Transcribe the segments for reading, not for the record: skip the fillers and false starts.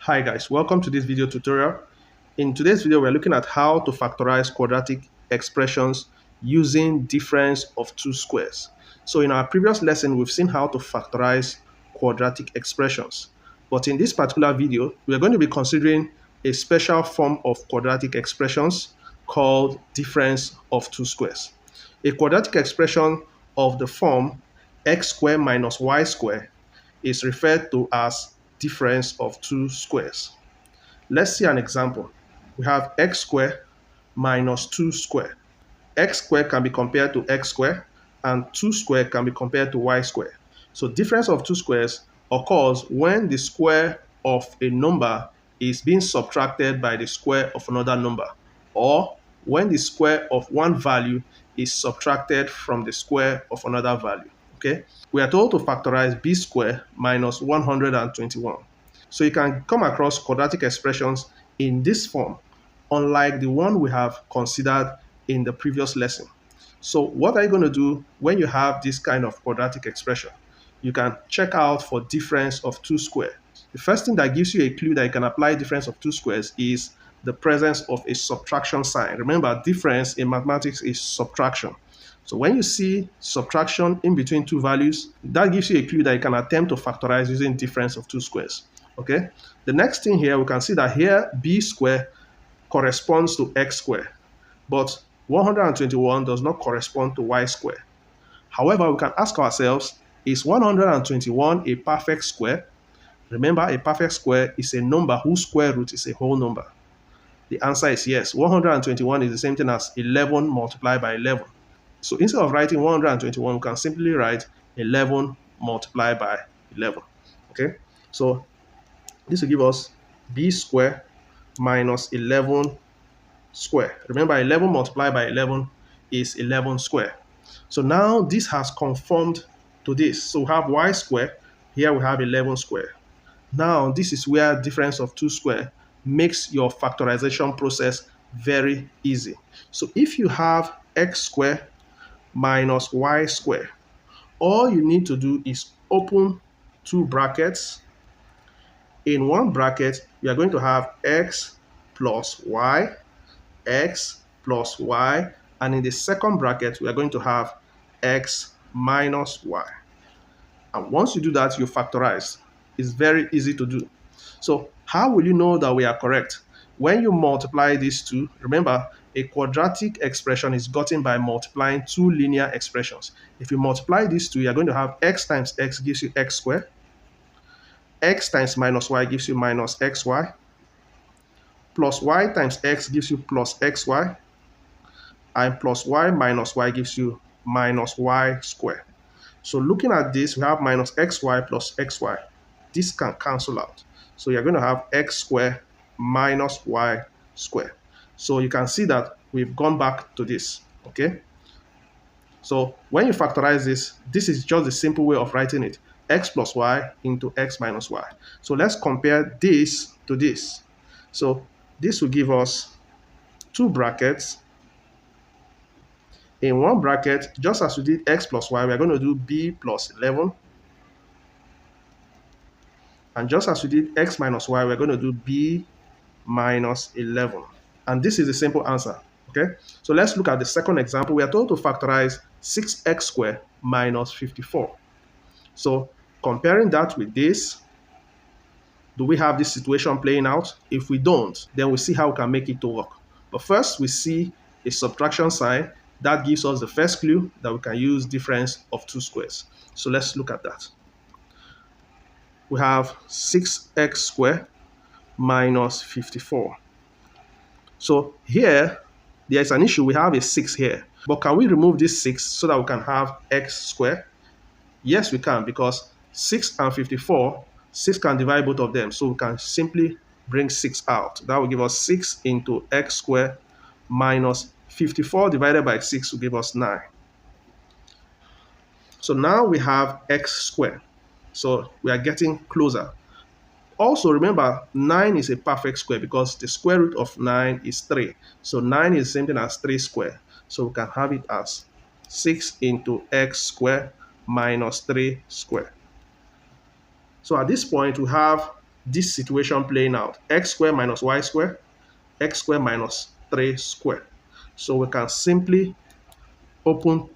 Hi guys, welcome to this video tutorial. In today's video, we're looking at how to factorize quadratic expressions using difference of two squares. So in our previous lesson, we've seen how to factorize quadratic expressions. But in this particular video, we're going to be considering a special form of quadratic expressions called difference of two squares. A quadratic expression of the form x squared minus y squared is referred to as difference of two squares. Let's see an example. We have x squared minus 2 squared. X squared can be compared to x squared and 2 squared can be compared to y squared. So difference of two squares occurs when the square of a number is being subtracted by the square of another number, or when the square of one value is subtracted from the square of another value. Okay, we are told to factorize b squared minus 121. So you can come across quadratic expressions in this form, unlike the one we have considered in the previous lesson. So what are you going to do when you have this kind of quadratic expression? You can check out for difference of two squares. The first thing that gives you a clue that you can apply difference of two squares is the presence of a subtraction sign. Remember, difference in mathematics is subtraction. So when you see subtraction in between two values, that gives you a clue that you can attempt to factorize using difference of two squares. Okay. The next thing here, we can see that here b squared corresponds to x squared, but 121 does not correspond to y squared. However, we can ask ourselves, is 121 a perfect square? Remember, a perfect square is a number whose square root is a whole number. The answer is yes. 121 is the same thing as 11 multiplied by 11. So instead of writing 121, we can simply write 11 multiplied by 11. Okay, so this will give us b squared minus 11 square. Remember, 11 multiplied by 11 is 11 square. So now this has conformed to this. So we have y squared. Here we have 11 square. Now this is where difference of two square makes your factorization process very easy. So if you have x squared minus y squared, all you need to do is open two brackets. In one bracket, we are going to have x plus y, x plus y, and in the second bracket, we are going to have x minus y. And once you do that, you factorize. It's very easy to do. So how will you know that we are correct? When you multiply these two, remember, a quadratic expression is gotten by multiplying two linear expressions. If you multiply these two, you're going to have x times x gives you x squared. X times minus y gives you minus xy. Plus y times x gives you plus xy. And plus y minus y gives you minus y squared. So looking at this, we have minus xy plus xy. This can cancel out. So you're going to have x squared minus y squared. So you can see that we've gone back to this, okay? So when you factorize this, this is just the simple way of writing it. X plus y into x minus y. So let's compare this to this. So this will give us two brackets. In one bracket, just as we did x plus y, we're going to do b plus 11. And just as we did x minus y, we're going to do b minus 11. And this is the simple answer, okay? So let's look at the second example. We are told to factorize 6x squared minus 54. So comparing that with this, do we have this situation playing out? If we don't, then we see how we can make it to work. But first, we see a subtraction sign. That gives us the first clue that we can use difference of two squares. So let's look at that. We have 6x squared minus 54. So here, there's an issue. We have a 6 here. But can we remove this 6 so that we can have x squared? Yes, we can, because 6 and 54, 6 can divide both of them. So we can simply bring 6 out. That will give us 6 into x squared minus 54 divided by 6 will give us 9. So now we have x squared. So we are getting closer. Also remember, 9 is a perfect square because the square root of 9 is 3. So 9 is the same thing as 3 squared. So we can have it as 6 into x squared minus 3 squared. So at this point, we have this situation playing out. X squared minus y squared, x squared minus 3 squared. So we can simply open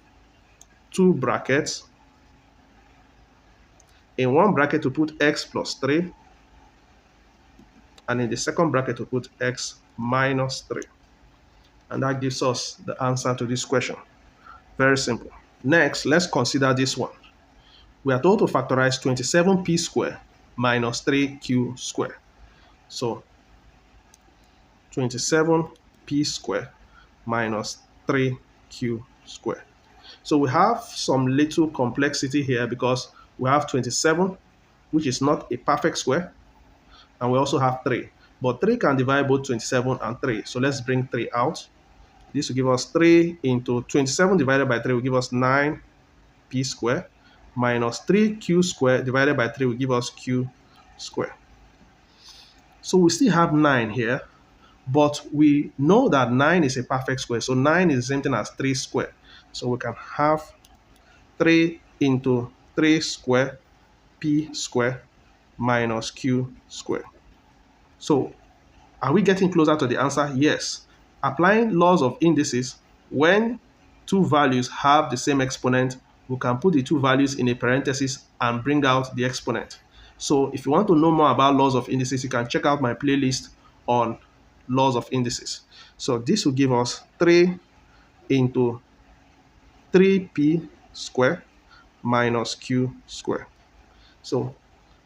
two brackets. In one bracket to put x plus 3, and in the second bracket to put x minus 3. And that gives us the answer to this question. Very simple. Next, let's consider this one. We are told to factorize 27p squared minus 3q squared. So 27p squared minus 3q squared. So we have some little complexity here because we have 27, which is not a perfect square, and we also have 3. But 3 can divide both 27 and 3. So let's bring 3 out. This will give us 3 into 27 divided by 3 will give us 9p squared minus 3q squared divided by 3 will give us q squared. So we still have 9 here, but we know that 9 is a perfect square. So 9 is the same thing as 3 squared. So we can have 3 into 3 squared p squared minus q squared. So are we getting closer to the answer? Yes. Applying laws of indices, when two values have the same exponent, we can put the two values in a parenthesis and bring out the exponent. So if you want to know more about laws of indices, you can check out my playlist on laws of indices. So this will give us 3 into 3p squared minus q squared. So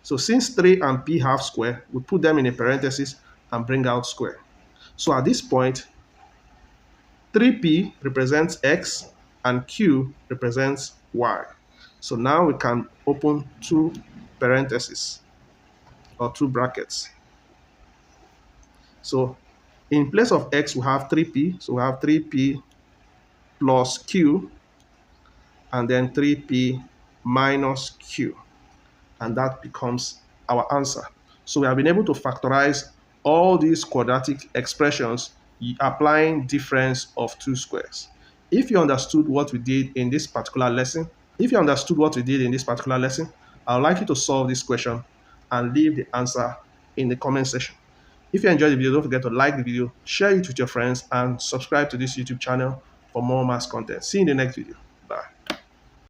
since 3 and p have square, we put them in a parenthesis and bring out square. So at this point, 3p represents x and q represents y. So now we can open two parentheses or two brackets. So in place of x, we have 3p. So we have 3p plus q and then 3p minus q. And that becomes our answer. So we have been able to factorize all these quadratic expressions applying difference of two squares. If you understood what we did in this particular lesson, I would like you to solve this question and leave the answer in the comment section. If you enjoyed the video, don't forget to like the video, share it with your friends, and subscribe to this YouTube channel for more maths content. See you in the next video.